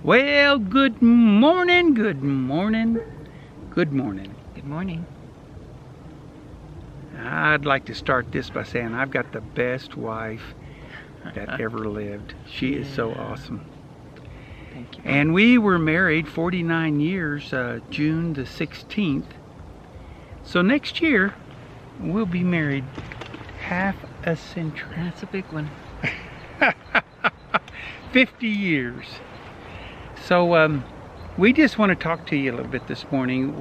Well, good morning, good morning, good morning. Good morning. I'd like to start this by saying I've got the best wife that ever lived. She is so awesome. Thank you. And we were married 49 years, June the 16th. So next year, we'll be married half a century. That's a big one. 50 years. So we just want to talk to you a little bit this morning.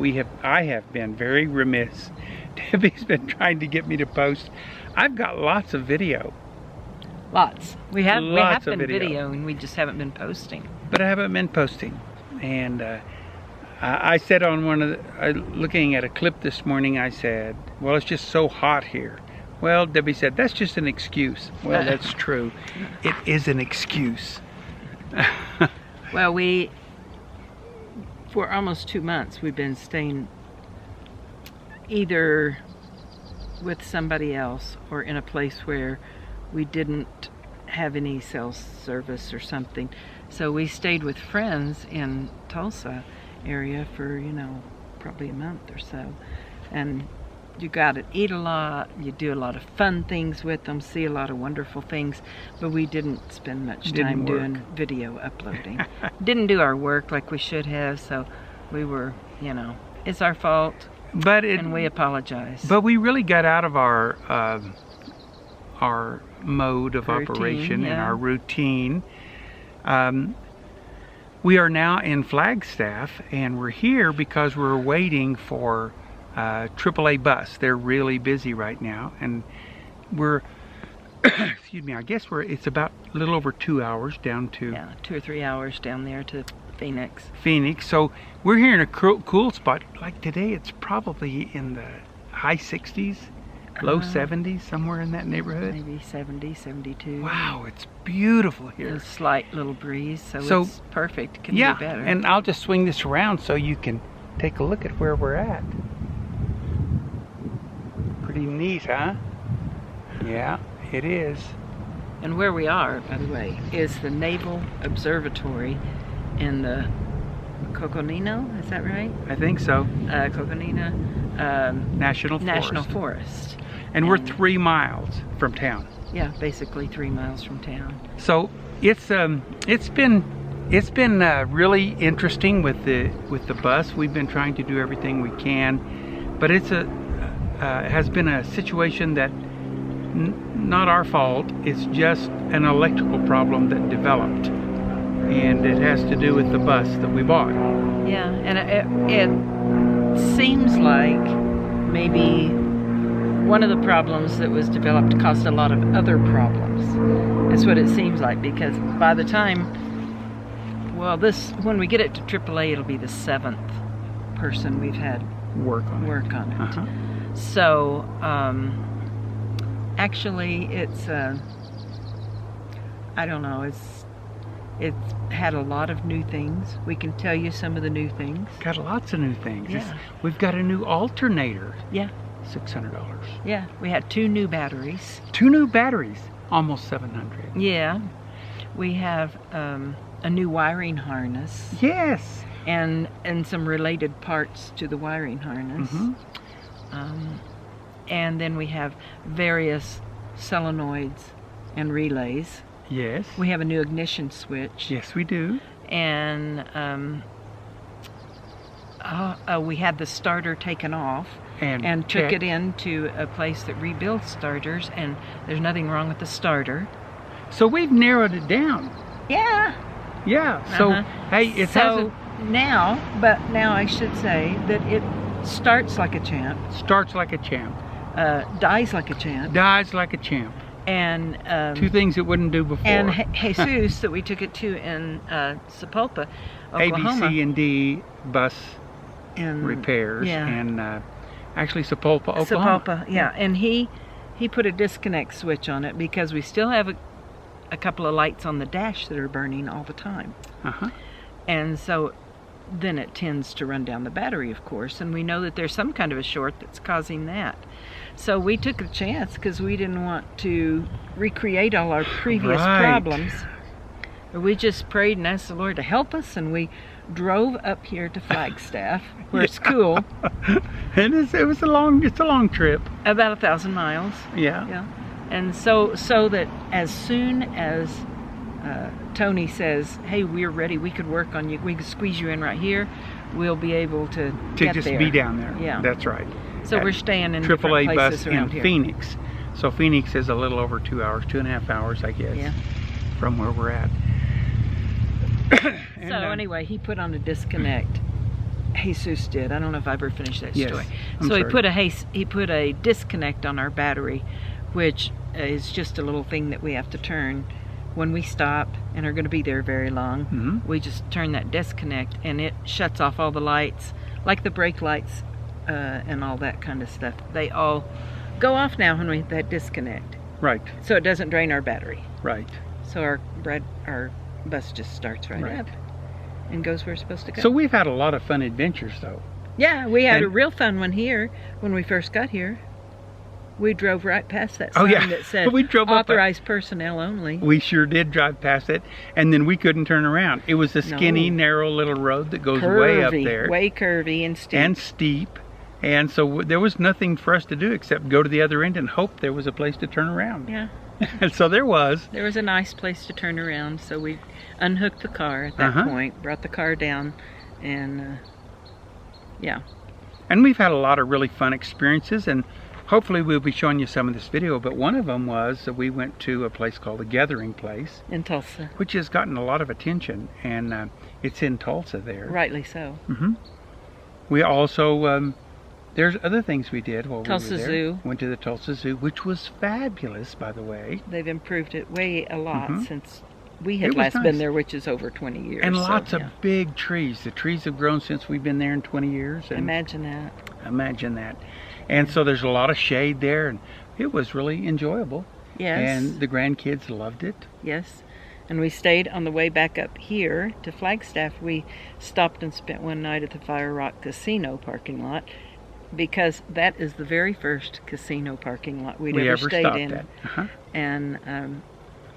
I have been very remiss. Debbie's been trying to get me to post. I've got lots of video. Lots. We have been video. videoing, we just haven't been posting. But I haven't been posting. And I said on one of the, looking at a clip this morning, I said, well, it's just so hot here. Well, Debbie said, that's just an excuse. Well, that's true. It is an excuse. Well, for almost 2 months, we've been staying either with somebody else or in a place where we didn't have any cell service or something. So we stayed with friends in Tulsa area for, probably a month or so. And you got to eat a lot, you do a lot of fun things with them, see a lot of wonderful things, but we didn't spend much time doing video uploading. Didn't do our work like we should have, so we were, it's our fault, and we apologize. But we really got out of our mode of operation and our routine. We are now in Flagstaff, and we're here because we're waiting for AAA bus. They're really busy right now, and we're excuse me, I guess it's about a little over 2 hours down to 2 or 3 hours down there to Phoenix. So we're here in a cool spot. Like today, it's probably in the high 60s, low 70s, somewhere in that neighborhood. Maybe 70, 72. Wow, it's beautiful here. A slight little breeze, so it's perfect. Couldn't be better. And I'll just swing this around so you can take a look at where we're at. Pretty neat, huh? Yeah, it is. And where we are, by the way, is the Naval Observatory in the Coconino, is that right? I think so. Coconino National Forest. And we're 3 miles from town. Yeah, basically 3 miles from town. So it's been really interesting with the bus. We've been trying to do everything we can, but it has been a situation that not our fault. It's just an electrical problem that developed, and it has to do with the bus that we bought. Yeah, and it seems like maybe one of the problems that was developed caused a lot of other problems. That's what it seems like, because by the time, when we get it to AAA, it'll be the 7th person we've had work on it. Uh-huh. So, actually, it's, I don't know, it's had a lot of new things. We can tell you some of the new things. Got lots of new things. Yeah. We've got a new alternator. Yeah. $600. Yeah, we had 2 new batteries. 2 new batteries, almost $700. Yeah. We have a new wiring harness. Yes. And some related parts to the wiring harness. Mm-hmm. And then we have various solenoids and relays. Yes. We have a new ignition switch. Yes, we do. And we had the starter taken off and took it into a place that rebuilds starters, and there's nothing wrong with the starter. So we've narrowed it down. Yeah. Yeah. So hey, now I should say that it starts like a champ. Starts like a champ. Dies like a champ. Dies like a champ. And 2 things it wouldn't do before. And Jesus, that we took it to in Sapulpa, Oklahoma. ABC&D bus repairs, and actually Sapulpa, Oklahoma. Sapulpa, yeah. And he put a disconnect switch on it because we still have a couple of lights on the dash that are burning all the time. Uh-huh. And so then it tends to run down the battery, of course, and we know that there's some kind of a short that's causing that. So we took a chance because we didn't want to recreate all our previous problems. We just prayed and asked the Lord to help us, and we drove up here to Flagstaff, where it's cool. It's a long trip. About 1,000 miles. Yeah. Yeah. And so that as soon as Tony says, hey, we're ready, we could work on you, we could squeeze you in right here, we'll be able to get just there. be down there. Yeah. That's right. So we're staying in AAA different places bus around in here. Phoenix. So Phoenix is a little over 2 hours, 2.5 hours, I guess, Yeah. from where we're at. So anyway, he put on a disconnect. Jesus did. I don't know if I ever finished that Yes, story. I'm So sorry. he put a disconnect on our battery, which is just a little thing that we have to turn when we stop and are going to be there very long. Mm-hmm. We just turn that disconnect and it shuts off all the lights, like the brake lights and all that kind of stuff. They all go off now when we hit that disconnect. Right, So it doesn't drain our battery. right. So our bus just starts right up and goes where it's supposed to go. So we've had a lot of fun adventures, though. Yeah, we had And- a real fun one here when we first got here. We drove right past that Oh, sign yeah. that said We drove up authorized personnel only. We sure did drive past it, and then we couldn't turn around. It was a skinny, No. narrow little road that goes way up there. Way curvy and steep. And steep. And so there was nothing for us to do except go to the other end and hope there was a place to turn around. Yeah, And so there was. there was a nice place to turn around, so we unhooked the car at that point, brought the car down, and yeah. And we've had a lot of really fun experiences, and hopefully we'll be showing you some of this video. But one of them was that we went to a place called the Gathering Place, In Tulsa. which has gotten a lot of attention, and it's in Tulsa there. Rightly so. Mm-hmm. We also, there's other things we did while Tulsa we were there. Zoo. Went to the Tulsa Zoo, which was fabulous, by the way. They've improved it way a lot Mhm. since we It had was last nice. been there, which is over 20 years. And so, lots yeah. of big trees. The trees have grown since we've been there in 20 years. And Imagine that. imagine that. And so there's a lot of shade there, and it was really enjoyable. Yes. And the grandkids loved it. Yes. And we stayed on the way back up here to Flagstaff. We stopped and spent one night at the Fire Rock Casino parking lot, because that is the very first casino parking lot we'd we ever ever stayed stopped in. at. Uh-huh. And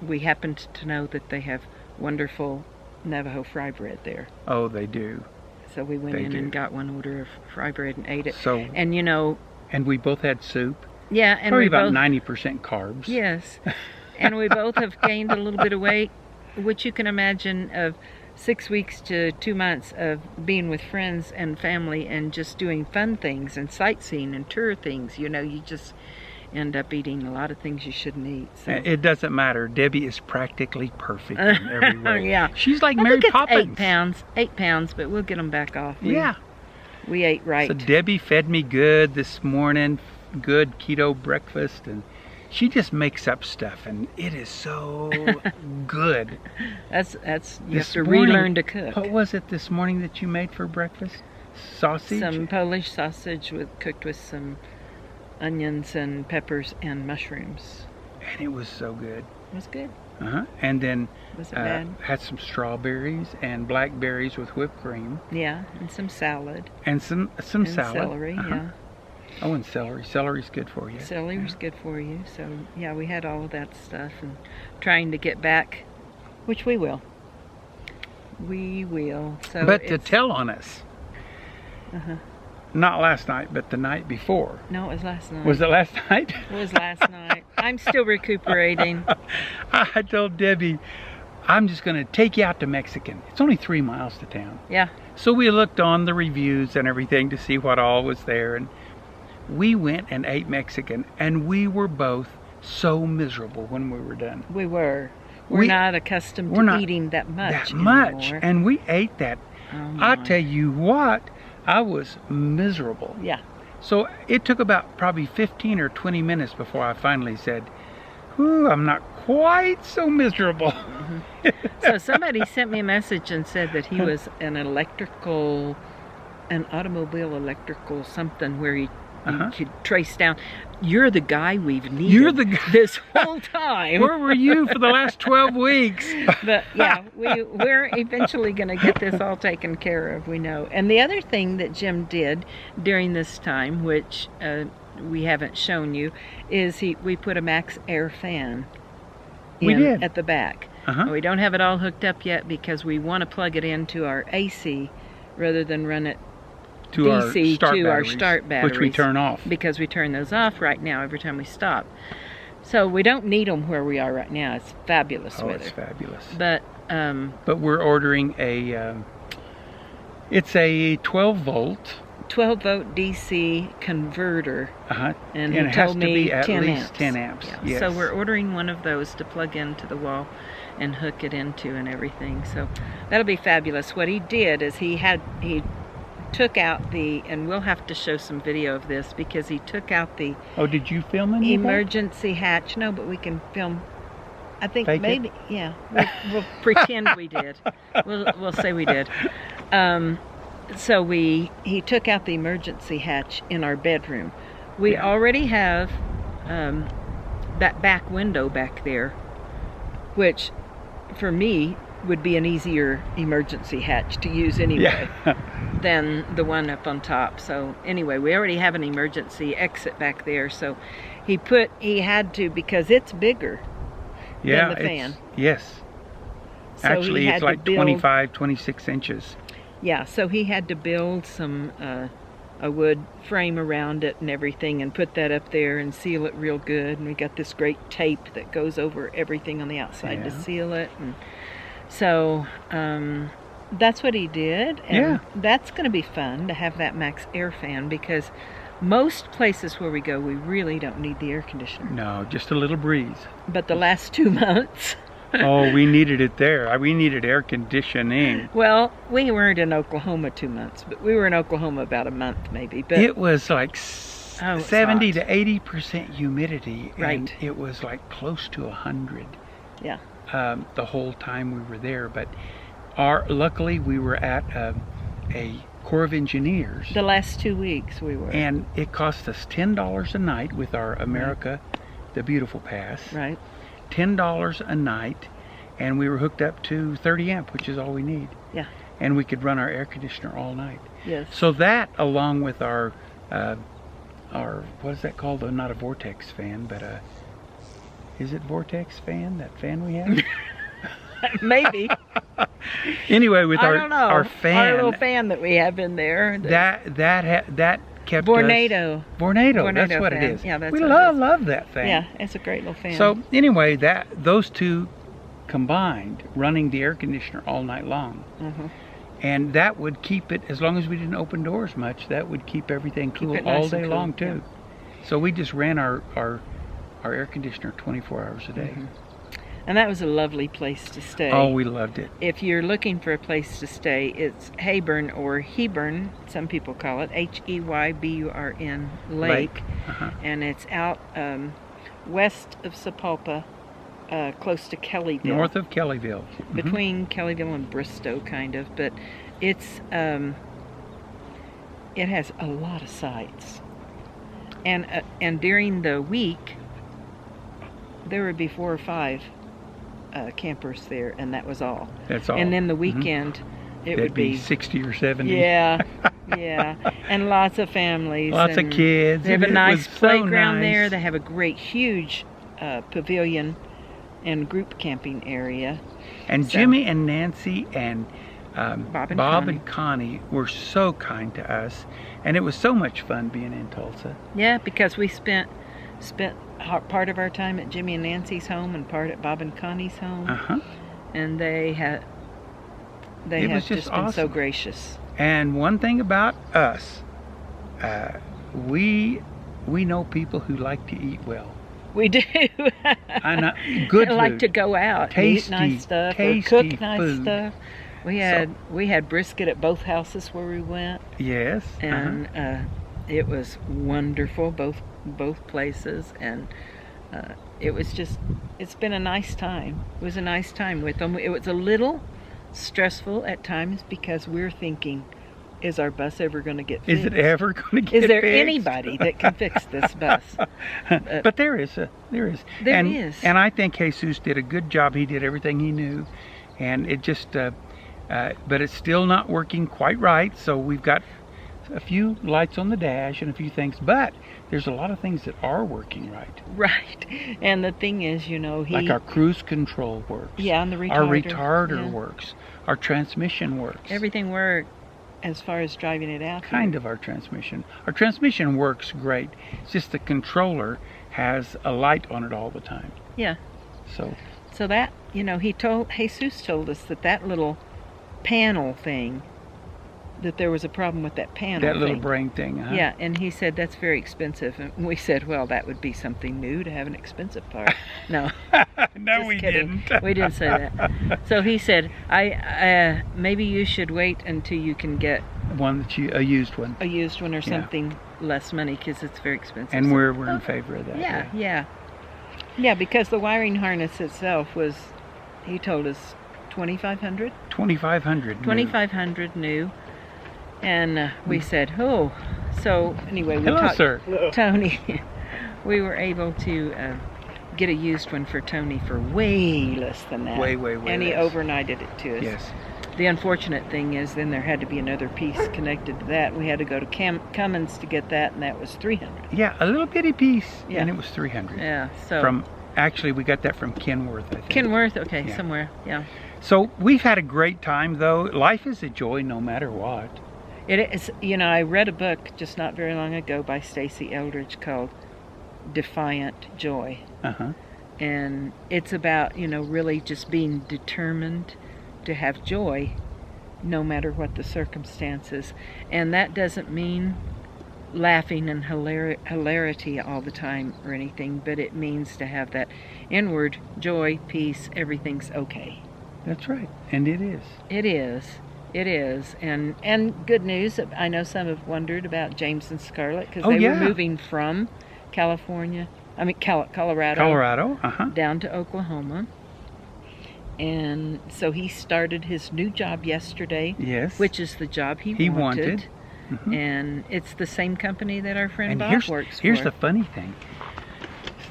we happened to know that they have wonderful Navajo fry bread there. Oh, they do. So we went They in do. and got one order of fry bread and ate it. So, And you know, and we both had soup. yeah, and Probably we about both 90% carbs. Yes. And we both have gained a little bit of weight, which you can imagine of 6 weeks to 2 months of being with friends and family and just doing fun things and sightseeing and tour things. You know, you just end up eating a lot of things you shouldn't eat. So. It doesn't matter. Debbie is practically perfect in every way. Yeah. She's like I Mary think it's Poppins. 8 pounds, but we'll get them back off. Yeah. We ate right. So Debbie fed me good this morning, good keto breakfast, and she just makes up stuff, and it is so good. That's you This have to morning- relearn to cook. What was it this morning that you made for breakfast? Sausage? Some Polish sausage cooked with some onions and peppers and mushrooms. And it was so good. It was good. Uh-huh. And then Was it bad? had some strawberries and blackberries with whipped cream, Yeah, and some salad. and some And salad. celery, Uh-huh. yeah. Oh, and celery. Celery's good for you. Celery's good for you. So, yeah, we had all of that stuff and trying to get back, which we will. We will. So But to it's- tell on us, Uh-huh. not last night, but the night before. No, it was last night. Was it last night? It was last night. I'm still recuperating. I told Debbie, I'm just going to take you out to Mexican. It's only 3 miles to town. Yeah. So we looked on the reviews and everything to see what all was there, and we went and ate Mexican, and we were both so miserable when we were done. We were. We're not accustomed we're to not eating that much That much. anymore. And we ate that. Oh, I my. tell you what, I was miserable. Yeah. So it took about probably 15 or 20 minutes before I finally said, "Ooh, I'm not quite so miserable." So somebody sent me a message and said that he was an automobile electrical something where he could trace down. You're the guy we've needed. You're the guy. this whole time. Where were you for the last 12 weeks? But yeah, we're eventually going to get this all taken care of, we know. And the other thing that Jim did during this time, which we haven't shown you, is we put a Max Air fan We did. at the back. We don't have it all hooked up yet because we want to plug it into our AC rather than run it to DC our our start batteries, which we turn off. Because we turn those off right now every time we stop. So we don't need them where we are right now. It's fabulous weather. It's fabulous. But we're ordering it's a 12 volt DC converter. And he it told has to me be at 10 least amps. 10 amps. Yeah. Yes. So we're ordering one of those to plug into the wall and hook it into and everything. So that'll be fabulous. What he did is he took out the, and we'll have to show some video of this because he took out the did you film any emergency hatch. No, but we can film. I think Fake maybe it? Yeah, we'll pretend we did. We'll say we did. So he took out the emergency hatch in our bedroom. We already have that back window back there, which for me would be an easier emergency hatch to use anyway than the one up on top. So anyway, we already have an emergency exit back there. So he had to, because it's bigger than the fan. Yes. So actually, it's like 25, 26 inches. Yeah, so he had to build some a wood frame around it and everything and put that up there and seal it real good. And we got this great tape that goes over everything on the outside to seal it. And so that's what he did. And that's going to be fun to have that max air fan because most places where we go, we really don't need the air conditioner. No, just a little breeze. But the last 2 months... we needed it there. We needed air conditioning. Well, we weren't in Oklahoma 2 months, but we were in Oklahoma about a month maybe. But it was like 70 to 80% humidity, and it was like close to 100. Yeah. The whole time we were there, but luckily we were at a Corps of Engineers. The last 2 weeks we were. And it cost us $10 a night with our America the Beautiful Pass. Right. $10 a night, and we were hooked up to 30 amp, which is all we need. Yeah. And we could run our air conditioner all night. Yes. So that, along with our what is that called? Not a vortex fan, but is it vortex fan? That fan we have? Maybe. Anyway, with I don't know. our fan, our little fan that we have in there. That kept Vornado. Vornado, that's what fan. it is. Yeah, that's we what love that fan. Yeah, it's a great little fan. So anyway, those two combined, running the air conditioner all night long, and that would keep it, as long as we didn't open doors much, that would keep everything cool all day long too. So we just ran our air conditioner 24 hours a day. And that was a lovely place to stay. Oh, we loved it. If you're looking for a place to stay, it's Heyburn, or Heyburn, some people call it, Heyburn Lake. And it's out west of Sapulpa, close to Kellyville. North of Kellyville. Between Kellyville and Bristow, kind of. But it's it has a lot of sights. And during the week, there would be 4 or 5 campers there, and that was all. That's all. And then the weekend, it would be 60 or 70. Yeah, yeah. And lots of families. Lots of kids. They have a nice playground so nice there. They have a great, huge pavilion and group camping area. And Jimmy and Nancy and Bob and Connie were so kind to us, and it was so much fun being in Tulsa. Yeah, because we spent part of our time at Jimmy and Nancy's home and part at Bob and Connie's home. And they have just been so gracious. And one thing about us, we know people who like to eat well. We do. Good food. Like to go out, tasty, eat nice stuff, or cook nice stuff. We had brisket at both houses where we went. Yes. And it was wonderful, both places, and it's been a nice time. It was a nice time with them. It was a little stressful at times because we're thinking, is our bus ever going to get fixed? Is it ever going to get fixed? Is there anybody that can fix this bus? But there is. There is. And I think Jesus did a good job. He did everything he knew, and it just but it's still not working quite right. So we've got a few lights on the dash and a few things, but there's a lot of things that are working right. Right. And the thing is, like our cruise control works. Yeah, and the retarder. Our retarder works. Our transmission works. Everything worked as far as driving it out. Kind of our transmission. Our transmission works great. It's just the controller has a light on it all the time. Yeah. So that, Jesus told us that little panel thing, that there was a problem with that panel. That little brain thing, huh? Yeah, and he said that's very expensive. And we said, well, that would be something new to have an expensive part. No. No, we kidding. didn't. We didn't say that. So he said, maybe you should wait until you can get a used one. A used one or something less money, because it's very expensive. And we're in favor of that. Yeah, because the wiring harness itself was, he told us, $2,500? $2,500 new. And we said, oh. So anyway, we talked to Tony. We were able to get a used one for Tony for way less than that. Way And he less. overnighted it to us. Yes. The unfortunate thing is then there had to be another piece connected to that. We had to go to Cummins to get that, and that was $300. Yeah, a little bitty piece, and it was $300. Yeah, so... Actually, we got that from Kenworth, I think. Kenworth, okay, somewhere, yeah. So we've had a great time, though. Life is a joy no matter what. It is. I read a book just not very long ago by Stacey Eldridge called Defiant Joy. Uh-huh. And it's about, really just being determined to have joy no matter what the circumstances. And that doesn't mean laughing and hilarity all the time or anything, but it means to have that inward joy, peace, everything's okay. That's right, and it is. It is, and good news. I know some have wondered about James and Scarlett, because they were moving from Colorado down to Oklahoma. And so he started his new job yesterday. Yes. Which is the job he wanted. Mm-hmm. And it's the same company that our friend Bob works for. Here's the funny thing.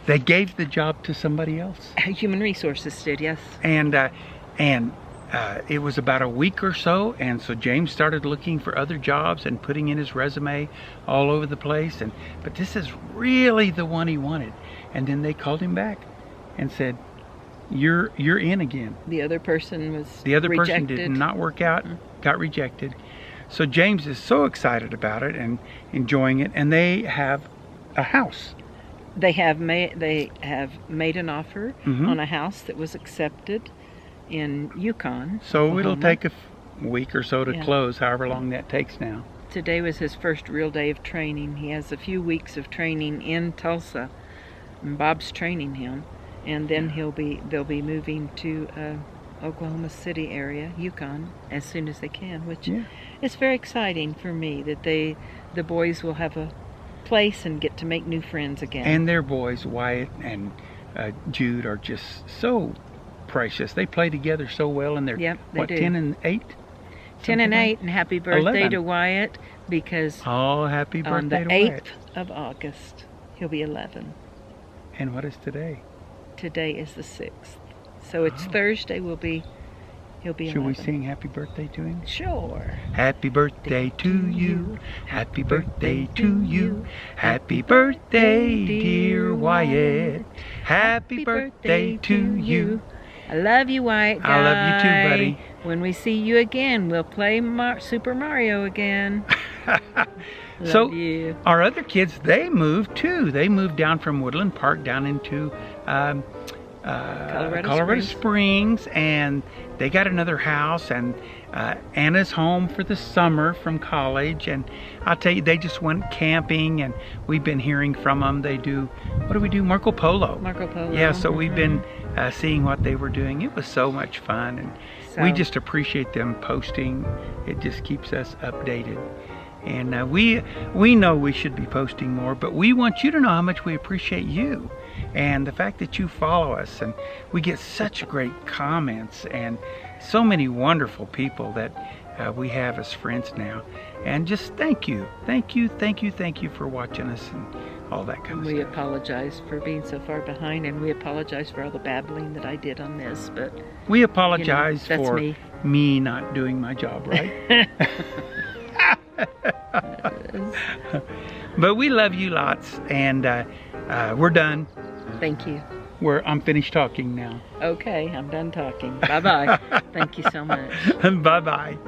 They gave the job to somebody else. Human Resources did, yes. And it was about a week or so, and so James started looking for other jobs and putting in his resume all over the place. But this is really the one he wanted. And then they called him back and said, You're in again. The other person person did not work out, got rejected. So James is so excited about it and enjoying it, and they have a house. They have made an offer on a house that was accepted in Yukon. So Oklahoma. It'll take a week or so to close, however long that takes now. Today was his first real day of training. He has a few weeks of training in Tulsa, and Bob's training him. And then they'll be moving to Oklahoma City area, Yukon, as soon as they can, which is very exciting for me that the boys will have a place and get to make new friends again. And their boys, Wyatt and Jude, are just so precious. They play together so well, and they're 10 and 8? 10 and 8, and happy birthday 11. to Wyatt, because happy birthday on the to 8th Wyatt. of August, he'll be 11. And what is today? Today is the 6th. So it's Thursday, he'll be 11. Should we sing happy birthday to him? Sure. Happy birthday to you. Happy birthday to you. Happy birthday, dear Wyatt. Happy birthday to you. I love you, Wyatt guy. I love you too, buddy. When we see you again, we'll play Super Mario again. So you. Our other kids, they moved too. They moved down from Woodland Park down into Colorado Springs, and they got another house, and Anna's home for the summer from college, and I'll tell you, they just went camping, and we've been hearing from them. They do, what do we do? Marco Polo. Yeah, so we've been seeing what they were doing. It was so much fun, and we just appreciate them posting. It just keeps us updated. And we know we should be posting more, but we want you to know how much we appreciate you and the fact that you follow us. And we get such great comments and so many wonderful people that we have as friends now. And just thank you for watching us and all that kind of stuff. We apologize for being so far behind, and we apologize for all the babbling that I did on this, but we apologize that's for me not doing my job right. But we love you lots, and we're done. Thank you. I'm finished talking now. Okay, I'm done talking. Bye-bye. Thank you so much. Bye-bye.